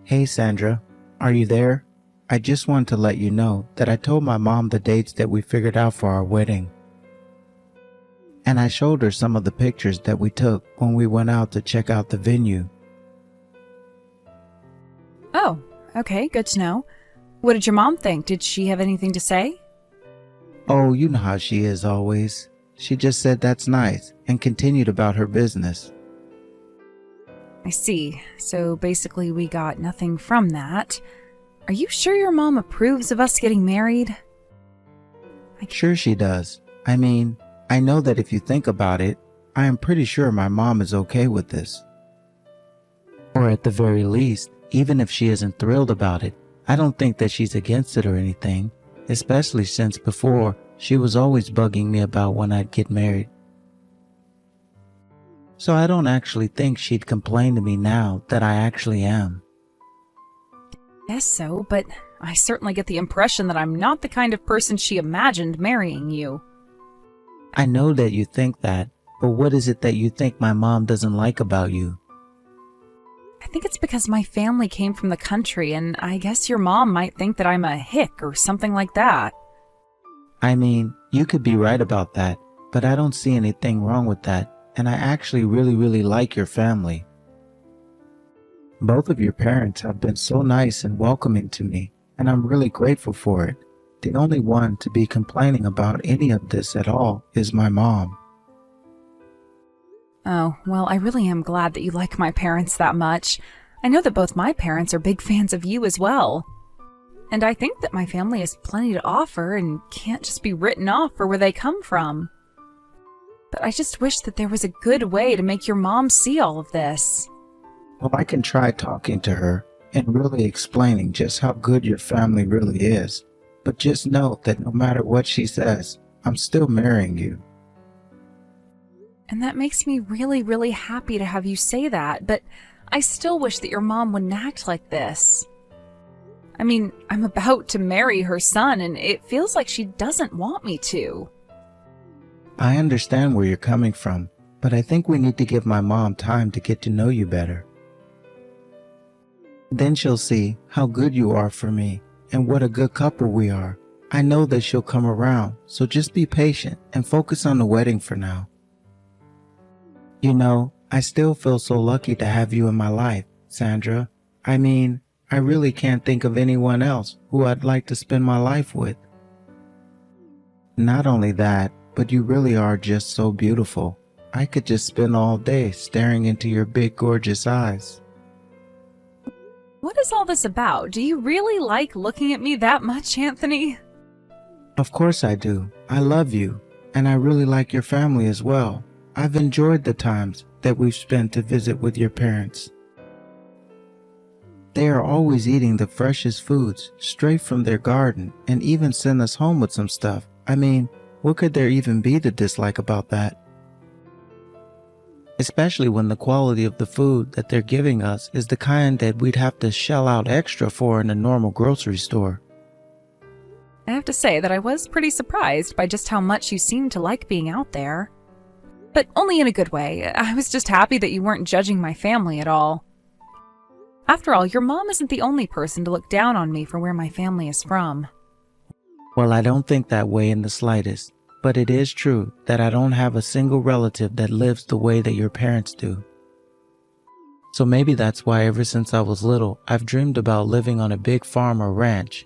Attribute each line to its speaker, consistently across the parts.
Speaker 1: Hey Sandra, are you there? I just wanted to let you know that I told my mom the dates that we figured out for our wedding. And I showed her some of the pictures that we took when we went out to check out the venue.
Speaker 2: Oh, okay, good to know. What did your mom think? Did she have anything to say?
Speaker 1: Oh, you know how she is always. She just said that's nice and continued about her business.
Speaker 2: I see. So basically we got nothing from that. Are you sure your mom approves of us getting married?
Speaker 1: Sure she does. I mean, I know that if you think about it, I am pretty sure my mom is okay with this. Or at the very least, even if she isn't thrilled about it, I don't think that she's against it or anything, especially since before she was always bugging me about when I'd get married. So I don't actually think she'd complain to me now that I actually am.
Speaker 2: Guess so, but I certainly get the impression that I'm not the kind of person she imagined marrying you.
Speaker 1: I know that you think that, but what is it that you think my mom doesn't like about you?
Speaker 2: I think it's because my family came from the country, and I guess your mom might think that I'm a hick or something like that.
Speaker 1: I mean, you could be right about that, but I don't see anything wrong with that, and I actually really like your family. Both of your parents have been so nice and welcoming to me, and I'm really grateful for it. The only one to be complaining about any of this at all is my mom.
Speaker 2: Oh, well, I really am glad that you like my parents that much. I know that both my parents are big fans of you as well. And I think that my family has plenty to offer and can't just be written off for where they come from. But I just wish that there was a good way to make your mom see all of this.
Speaker 1: Well, I can try talking to her and really explaining just how good your family really is. But just know that no matter what she says, I'm still marrying you.
Speaker 2: And that makes me really happy to have you say that, but I still wish that your mom wouldn't act like this. I mean, I'm about to marry her son, and it feels like she doesn't want me to.
Speaker 1: I understand where you're coming from, but I think we need to give my mom time to get to know you better. Then she'll see how good you are for me and what a good couple we are. I know that she'll come around, so just be patient and focus on the wedding for now. You know, I still feel so lucky to have you in my life, Sandra. I mean, I really can't think of anyone else who I'd like to spend my life with. Not only that, but you really are just so beautiful. I could just spend all day staring into your big, gorgeous eyes.
Speaker 2: What is all this about? Do you really like looking at me that much, Anthony?
Speaker 1: Of course I do. I love you, and I really like your family as well. I've enjoyed the times that we've spent to visit with your parents. They are always eating the freshest foods straight from their garden and even send us home with some stuff. I mean, what could there even be to dislike about that? Especially when the quality of the food that they're giving us is the kind that we'd have to shell out extra for in a normal grocery store.
Speaker 2: I have to say that I was pretty surprised by just how much you seemed to like being out there. But only in a good way. I was just happy that you weren't judging my family at all. After all, your mom isn't the only person to look down on me for where my family is from.
Speaker 1: Well, I don't think that way in the slightest, but it is true that I don't have a single relative that lives the way that your parents do. So maybe that's why ever since I was little, I've dreamed about living on a big farm or ranch,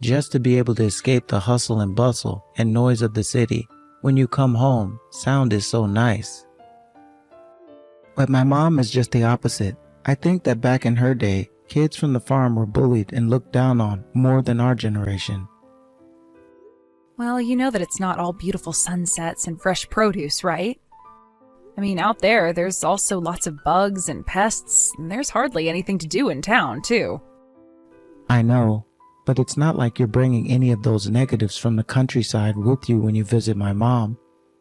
Speaker 1: just to be able to escape the hustle and bustle and noise of the city. When you come home, sound is so nice. But my mom is just the opposite. I think that back in her day, kids from the farm were bullied and looked down on more than our generation.
Speaker 2: Well, you know that it's not all beautiful sunsets and fresh produce, right? I mean, out there, there's also lots of bugs and pests, and there's hardly anything to do in town, too.
Speaker 1: I know, but it's not like you're bringing any of those negatives from the countryside with you when you visit my mom.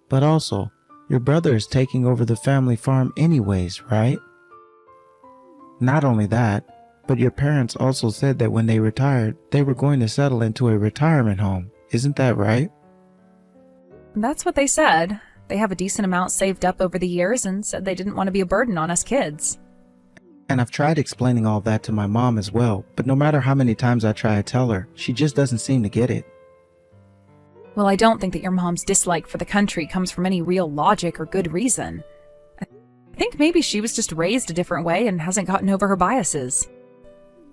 Speaker 1: But also, your brother is taking over the family farm anyways, right? Not only that, but your parents also said that when they retired, they were going to settle into a retirement home. Isn't that right?
Speaker 2: That's what they said. They have a decent amount saved up over the years and said they didn't want to be a burden on us kids.
Speaker 1: And I've tried explaining all that to my mom as well, but no matter how many times I try to tell her, she just doesn't seem to get it.
Speaker 2: Well, I don't think that your mom's dislike for the country comes from any real logic or good reason. I think maybe she was just raised a different way and hasn't gotten over her biases.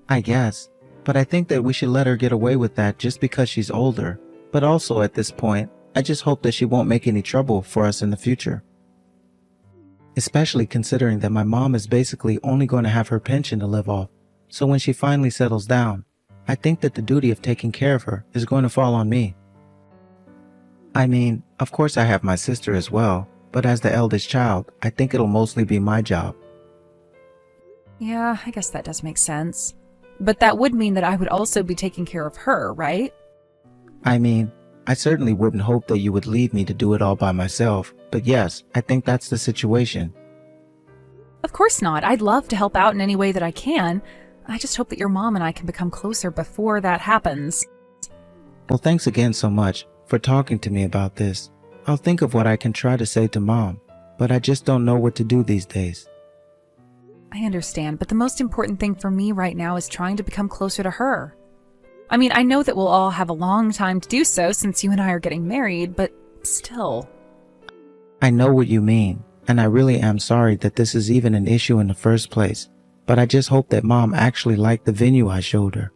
Speaker 1: I guess, but I think that we should let her get away with that just because she's older. But also at this point, I just hope that she won't make any trouble for us in the future. Especially considering that my mom is basically only going to have her pension to live off. So when she finally settles down, I think that the duty of taking care of her is going to fall on me. I mean, of course I have my sister as well, but as the eldest child, I think it'll mostly be my job.
Speaker 2: Yeah, I guess that does make sense. But that would mean that I would also be taking care of her, right?
Speaker 1: I mean, I certainly wouldn't hope that you would leave me to do it all by myself, but yes, I think that's the situation.
Speaker 2: Of course not. I'd love to help out in any way that I can. I just hope that your mom and I can become closer before that happens.
Speaker 1: Well, thanks again so much for talking to me about this. I'll think of what I can try to say to Mom, but I just don't know what to do these days.
Speaker 2: I understand, but the most important thing for me right now is trying to become closer to her. I mean, I know that we'll all have a long time to do so since you and I are getting married, but still.
Speaker 1: I know what you mean, and I really am sorry that this is even an issue in the first place, but I just hope that Mom actually liked the venue I showed her.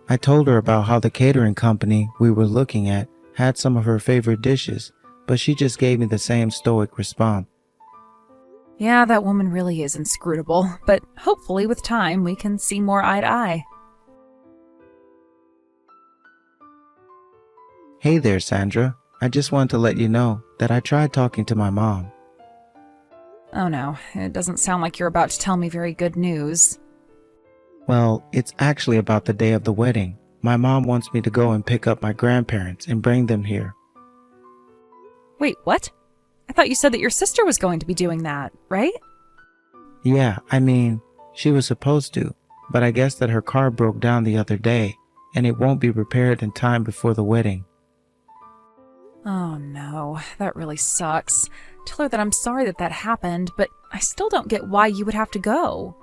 Speaker 1: I told her about how the catering company we were looking at had some of her favorite dishes, but she just gave me the same stoic response.
Speaker 2: Yeah, that woman really is inscrutable, but hopefully with time we can see more eye to eye.
Speaker 1: Hey there, Sandra. I just wanted to let you know that I tried talking to my mom.
Speaker 2: Oh no, it doesn't sound like you're about to tell me very good news.
Speaker 1: Well, it's actually about the day of the wedding. My mom wants me to go and pick up my grandparents and bring them here.
Speaker 2: Wait, what? I thought you said that your sister was going to be doing that, right?
Speaker 1: Yeah, I mean, she was supposed to, but I guess that her car broke down the other day, and it won't be repaired in time before the wedding.
Speaker 2: Oh no, that really sucks. Tell her that I'm sorry that that happened, but I still don't get why you would have to go.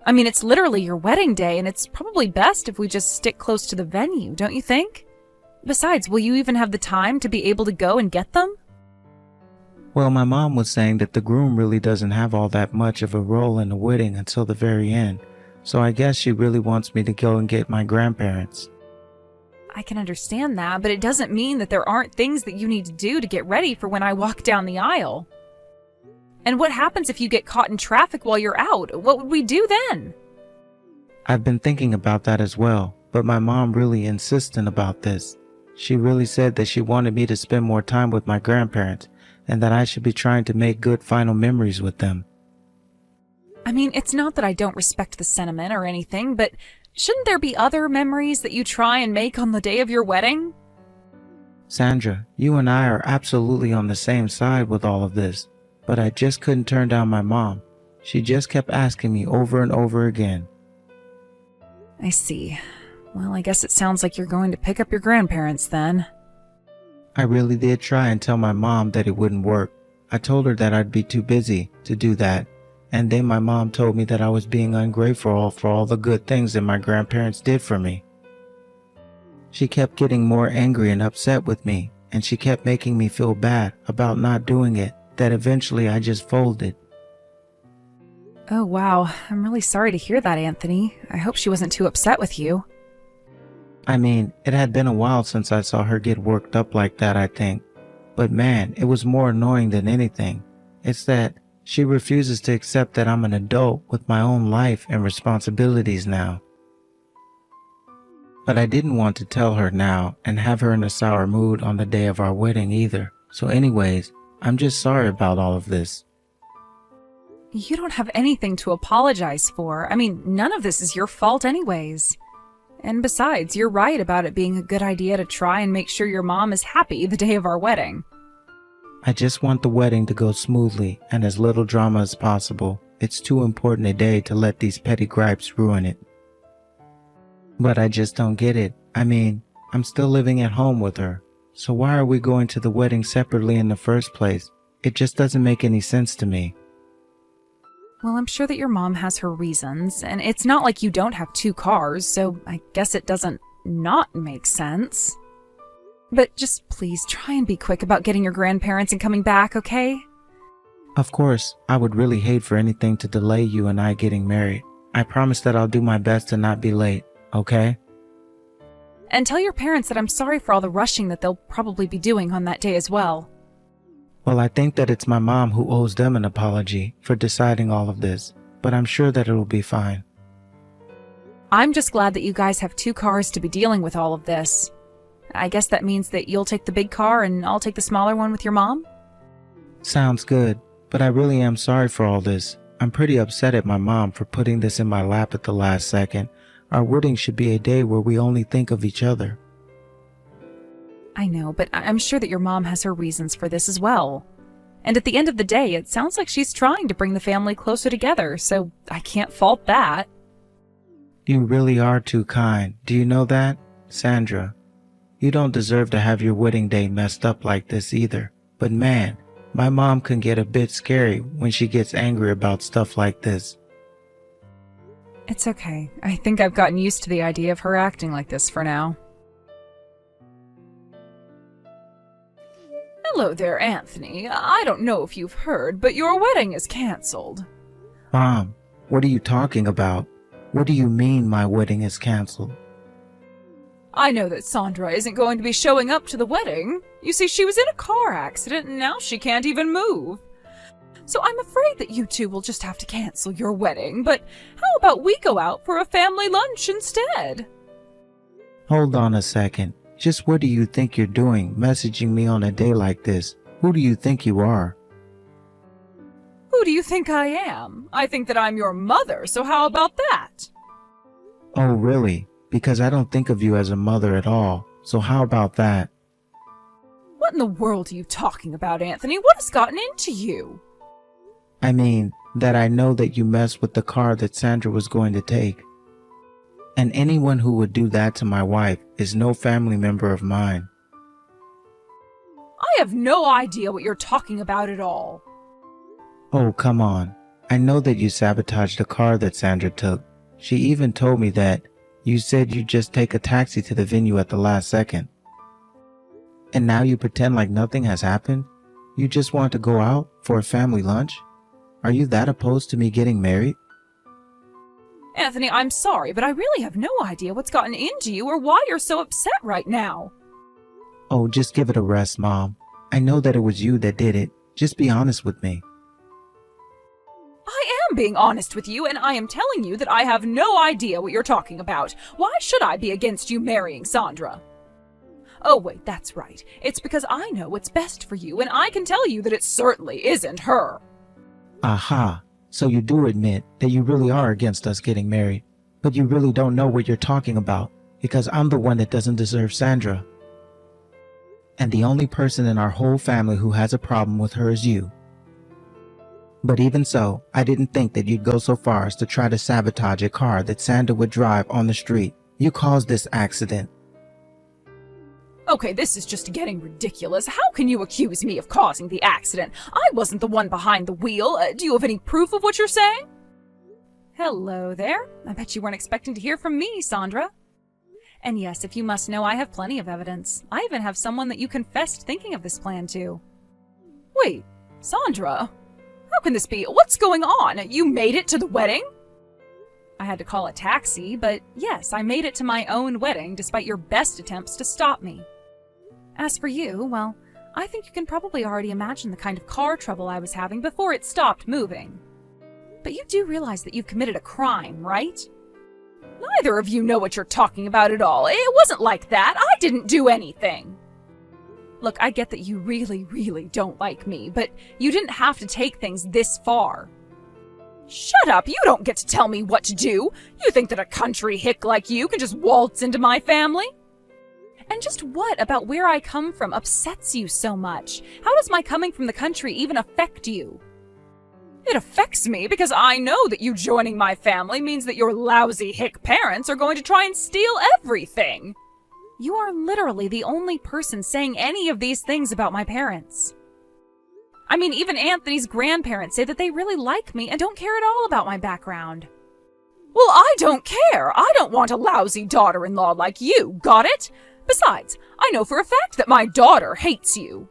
Speaker 2: I mean, it's literally your wedding day, and it's probably best if we just stick close to the venue, don't you think? Besides, will you even have the time to be able to go and get them?
Speaker 1: Well, my mom was saying that the groom really doesn't have all that much of a role in the wedding until the very end, so I guess she really wants me to go and get my grandparents.
Speaker 2: I can understand that, but it doesn't mean that there aren't things that you need to do to get ready for when I walk down the aisle. And what happens if you get caught in traffic while you're out? What would we do then?
Speaker 1: I've been thinking about that as well, but my mom really insistent about this. She really said that she wanted me to spend more time with my grandparents and that I should be trying to make good final memories with them.
Speaker 2: I mean, it's not that I don't respect the sentiment or anything, but shouldn't there be other memories that you try and make on the day of your wedding?
Speaker 1: Sandra, you and I are absolutely on the same side with all of this, but I just couldn't turn down my mom. She just kept asking me over and over again.
Speaker 2: I see. Well, I guess it sounds like you're going to pick up your grandparents then.
Speaker 1: I really did try and tell my mom that it wouldn't work. I told her that I'd be too busy to do that, and then my mom told me that I was being ungrateful for all the good things that my grandparents did for me. She kept getting more angry and upset with me, and she kept making me feel bad about not doing it, that eventually I just folded.
Speaker 2: Oh wow, I'm really sorry to hear that, Anthony. I hope she wasn't too upset with you.
Speaker 1: I mean, it had been a while since I saw her get worked up like that, I think. But man, it was more annoying than anything. It's that she refuses to accept that I'm an adult with my own life and responsibilities now. But I didn't want to tell her now and have her in a sour mood on the day of our wedding either. So anyways, I'm just sorry about all of this.
Speaker 2: You don't have anything to apologize for. I mean, none of this is your fault anyways. And besides, you're right about it being a good idea to try and make sure your mom is happy the day of our wedding.
Speaker 1: I just want the wedding to go smoothly and as little drama as possible. It's too important a day to let these petty gripes ruin it. But I just don't get it. I mean, I'm still living at home with her. So why are we going to the wedding separately in the first place? It just doesn't make any sense to me.
Speaker 2: Well, I'm sure that your mom has her reasons, and it's not like you don't have 2 cars, so I guess it doesn't not make sense. But just please try and be quick about getting your grandparents and coming back, okay?
Speaker 1: Of course, I would really hate for anything to delay you and I getting married. I promise that I'll do my best to not be late, okay?
Speaker 2: And tell your parents that I'm sorry for all the rushing that they'll probably be doing on that day as well.
Speaker 1: Well, I think that it's my mom who owes them an apology for deciding all of this, but I'm sure that it'll be fine.
Speaker 2: I'm just glad that you guys have 2 cars to be dealing with all of this. I guess that means that you'll take the big car and I'll take the smaller one with your mom?
Speaker 1: Sounds good, but I really am sorry for all this. I'm pretty upset at my mom for putting this in my lap at the last second. Our wedding should be a day where we only think of each other.
Speaker 2: I know, but I'm sure that your mom has her reasons for this as well. And at the end of the day, it sounds like she's trying to bring the family closer together, so I can't fault that.
Speaker 1: You really are too kind. Do you know that, Sandra? You don't deserve to have your wedding day messed up like this either. But man, my mom can get a bit scary when she gets angry about stuff like this.
Speaker 2: It's okay. I think I've gotten used to the idea of her acting like this for now. Hello there, Anthony. I don't know if you've heard, but your wedding is canceled.
Speaker 1: Mom, what are you talking about? What do you mean my wedding is canceled?
Speaker 2: I know that Sandra isn't going to be showing up to the wedding. You see, she was in a car accident and now she can't even move. So I'm afraid that you two will just have to cancel your wedding, but how about we go out for a family lunch instead?
Speaker 1: Hold on a second. Just what do you think you're doing, messaging me on a day like this? Who do you think you are?
Speaker 2: Who do you think I am? I think that I'm your mother, so how about that?
Speaker 1: Oh, really? Because I don't think of you as a mother at all. So how about that?
Speaker 2: What in the world are you talking about, Anthony? What has gotten into you?
Speaker 1: I mean, that I know that you messed with the car that Sandra was going to take. And anyone who would do that to my wife is no family member of mine.
Speaker 2: I have no idea what you're talking about at all.
Speaker 1: Oh, come on. I know that you sabotaged the car that Sandra took. She even told me that you said you'd just take a taxi to the venue at the last second. And now you pretend like nothing has happened? You just want to go out for a family lunch? Are you that opposed to me getting married?
Speaker 2: Anthony, I'm sorry, but I really have no idea what's gotten into you or why you're so upset right now.
Speaker 1: Oh, just give it a rest, Mom. I know that it was you that did it. Just be honest with me.
Speaker 2: I am being honest with you, and I am telling you that I have no idea what you're talking about. Why should I be against you marrying Sandra? Oh, wait, that's right. It's because I know what's best for you, and I can tell you that it certainly isn't her.
Speaker 1: Aha. So you do admit that you really are against us getting married, but you really don't know what you're talking about, because I'm the one that doesn't deserve Sandra. And the only person in our whole family who has a problem with her is you. But even so, I didn't think that you'd go so far as to try to sabotage a car that Sandra would drive on the street. You caused this accident.
Speaker 2: Okay, this is just getting ridiculous. How can you accuse me of causing the accident? I wasn't the one behind the wheel. Do you have any proof of what you're saying? Hello there. I bet you weren't expecting to hear from me, Sandra. And yes, if you must know, I have plenty of evidence. I even have someone that you confessed thinking of this plan to. Wait, Sandra? How can this be? What's going on? You made it to the wedding? I had to call a taxi, but yes, I made it to my own wedding despite your best attempts to stop me. As for you, well, I think you can probably already imagine the kind of car trouble I was having before it stopped moving. But you do realize that you've committed a crime, right? Neither of you know what you're talking about at all. It wasn't like that. I didn't do anything. Look, I get that you really, really don't like me, but you didn't have to take things this far. Shut up! You don't get to tell me what to do! You think that a country hick like you can just waltz into my family? And just what about where I come from upsets you so much? How does my coming from the country even affect you? It affects me because I know that you joining my family means that your lousy hick parents are going to try and steal everything. You are literally the only person saying any of these things about my parents. I mean, even Anthony's grandparents say that they really like me and don't care at all about my background. Well, I don't care. I don't want a lousy daughter-in-law like you, got it? Besides, I know for a fact that my daughter hates you.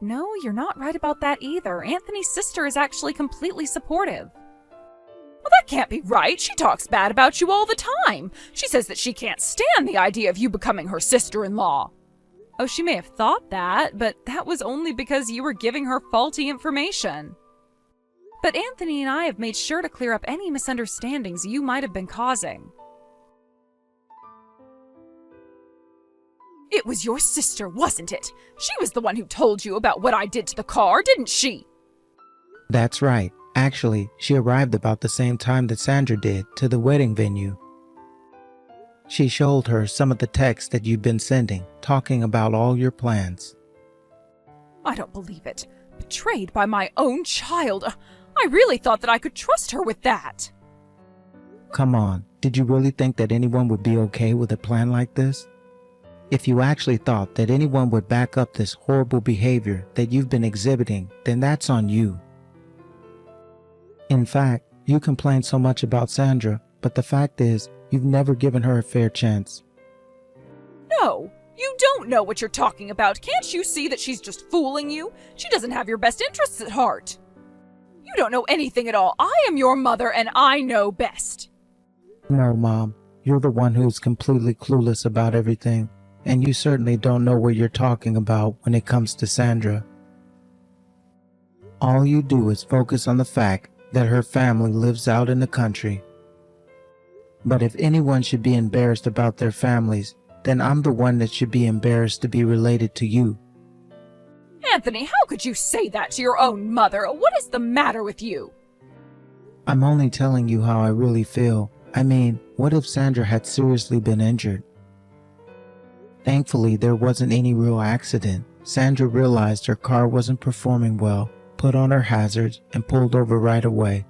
Speaker 2: No, you're not right about that either. Anthony's sister is actually completely supportive. Well, that can't be right. She talks bad about you all the time. She says that she can't stand the idea of you becoming her sister-in-law. Oh, she may have thought that, but that was only because you were giving her faulty information. But Anthony and I have made sure to clear up any misunderstandings you might have been causing. It was your sister, wasn't it? She was the one who told you about what I did to the car, didn't she?
Speaker 1: That's right. Actually, she arrived about the same time that Sandra did to the wedding venue. She showed her some of the texts that you've been sending, talking about all your plans.
Speaker 2: I don't believe it. Betrayed by my own child. I really thought that I could trust her with that.
Speaker 1: Come on, did you really think that anyone would be okay with a plan like this? If you actually thought that anyone would back up this horrible behavior that you've been exhibiting, then that's on you. In fact, you complain so much about Sandra, but the fact is, you've never given her a fair chance.
Speaker 2: No, you don't know what you're talking about. Can't you see that she's just fooling you? She doesn't have your best interests at heart. You don't know anything at all. I am your mother and I know best.
Speaker 1: No, Mom, you're the one who's completely clueless about everything, and you certainly don't know what you're talking about when it comes to Sandra. All you do is focus on the fact that her family lives out in the country. But if anyone should be embarrassed about their families, then I'm the one that should be embarrassed to be related to you.
Speaker 2: Anthony, how could you say that to your own mother? What is the matter with you?
Speaker 1: I'm only telling you how I really feel. I mean, what if Sandra had seriously been injured? Thankfully, there wasn't any real accident. Sandra realized her car wasn't performing well, put on her hazards, and pulled over right away.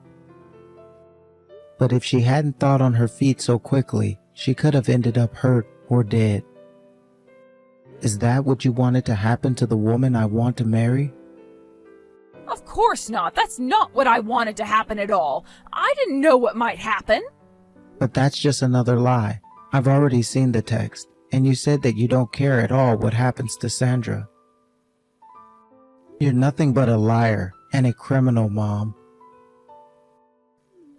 Speaker 1: But if she hadn't thought on her feet so quickly, she could have ended up hurt or dead. Is that what you wanted to happen to the woman I want to marry?
Speaker 2: Of course not. That's not what I wanted to happen at all. I didn't know what might happen.
Speaker 1: But that's just another lie. I've already seen the text, and you said that you don't care at all what happens to Sandra. You're nothing but a liar and a criminal, Mom.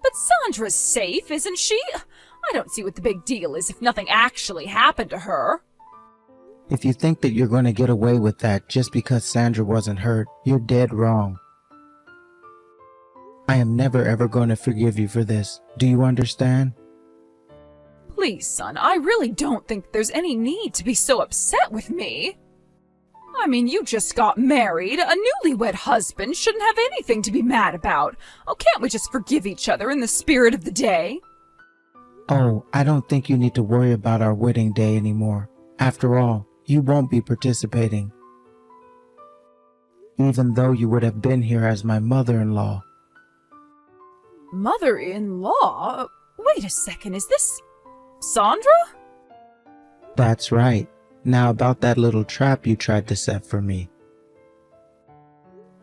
Speaker 2: But Sandra's safe, isn't she? I don't see what the big deal is if nothing actually happened to her.
Speaker 1: If you think that you're going to get away with that just because Sandra wasn't hurt, you're dead wrong. I am never ever going to forgive you for this. Do you understand?
Speaker 2: Please, son, I really don't think there's any need to be so upset with me. I mean, you just got married. A newlywed husband shouldn't have anything to be mad about. Oh, can't we just forgive each other in the spirit of the day?
Speaker 1: Oh, I don't think you need to worry about our wedding day anymore. After all, you won't be participating. Even though you would have been here as my mother-in-law.
Speaker 2: Mother-in-law? Wait a second, is this Sandra?
Speaker 1: That's right. Now about that little trap you tried to set for me.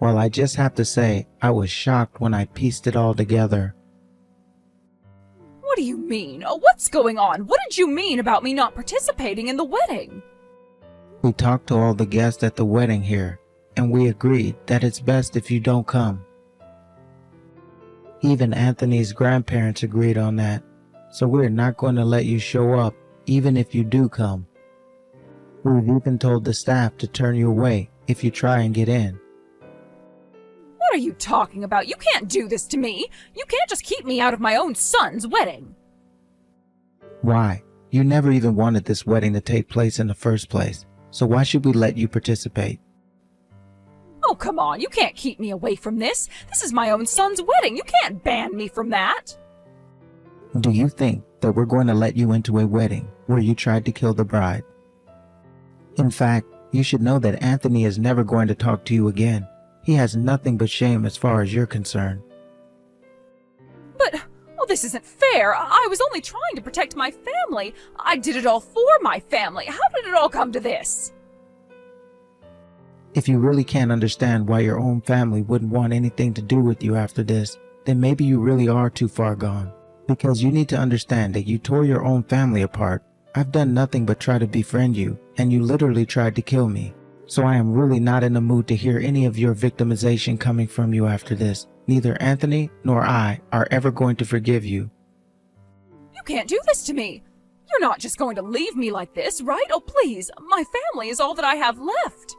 Speaker 1: Well, I just have to say, I was shocked when I pieced it all together.
Speaker 2: What do you mean? What's going on? What did you mean about me not participating in the wedding?
Speaker 1: We talked to all the guests at the wedding here, and we agreed that it's best if you don't come. Even Anthony's grandparents agreed on that, so we're not going to let you show up, even if you do come. We've even told the staff to turn you away if you try and get in.
Speaker 2: What are you talking about? You can't do this to me. You can't just keep me out of my own son's wedding.
Speaker 1: Why? You never even wanted this wedding to take place in the first place, so why should we let you participate?
Speaker 2: Oh, come on. You can't keep me away from this. This is my own son's wedding. You can't ban me from that.
Speaker 1: Do you think that we're going to let you into a wedding where you tried to kill the bride? In fact, you should know that Anthony is never going to talk to you again. He has nothing but shame as far as you're concerned.
Speaker 2: But, this isn't fair. I was only trying to protect my family. I did it all for my family. How did it all come to this?
Speaker 1: If you really can't understand why your own family wouldn't want anything to do with you after this, then maybe you really are too far gone. Because you need to understand that you tore your own family apart. I've done nothing but try to befriend you, and you literally tried to kill me. So I am really not in the mood to hear any of your victimization coming from you after this. Neither Anthony nor I are ever going to forgive you.
Speaker 2: You can't do this to me. You're not just going to leave me like this, right? Oh, please. My family is all that I have left.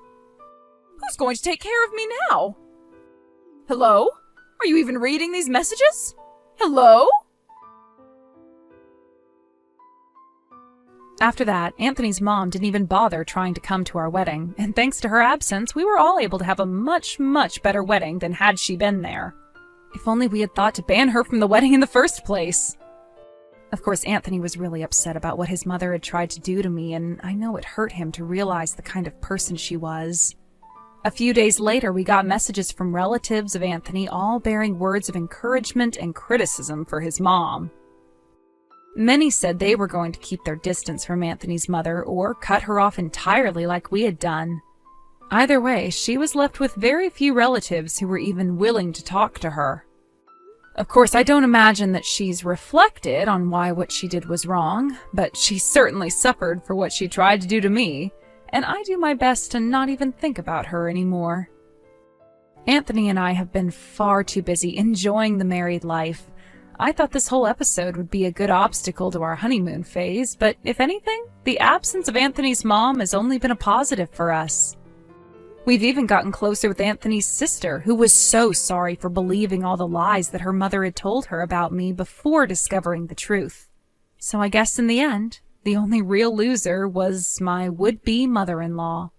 Speaker 2: Who's going to take care of me now? Hello? Are you even reading these messages? Hello? After that, Anthony's mom didn't even bother trying to come to our wedding, and thanks to her absence, we were all able to have a much, much better wedding than had she been there. If only we had thought to ban her from the wedding in the first place. Of course, Anthony was really upset about what his mother had tried to do to me, and I know it hurt him to realize the kind of person she was. A few days later, we got messages from relatives of Anthony, all bearing words of encouragement and criticism for his mom. Many said they were going to keep their distance from Anthony's mother or cut her off entirely like we had done. Either way, she was left with very few relatives who were even willing to talk to her. Of course, I don't imagine that she's reflected on why what she did was wrong, but she certainly suffered for what she tried to do to me, and I do my best to not even think about her anymore. Anthony and I have been far too busy enjoying the married life. I thought this whole episode would be a good obstacle to our honeymoon phase, but if anything, the absence of Anthony's mom has only been a positive for us. We've even gotten closer with Anthony's sister, who was so sorry for believing all the lies that her mother had told her about me before discovering the truth. So I guess in the end, the only real loser was my would-be mother-in-law.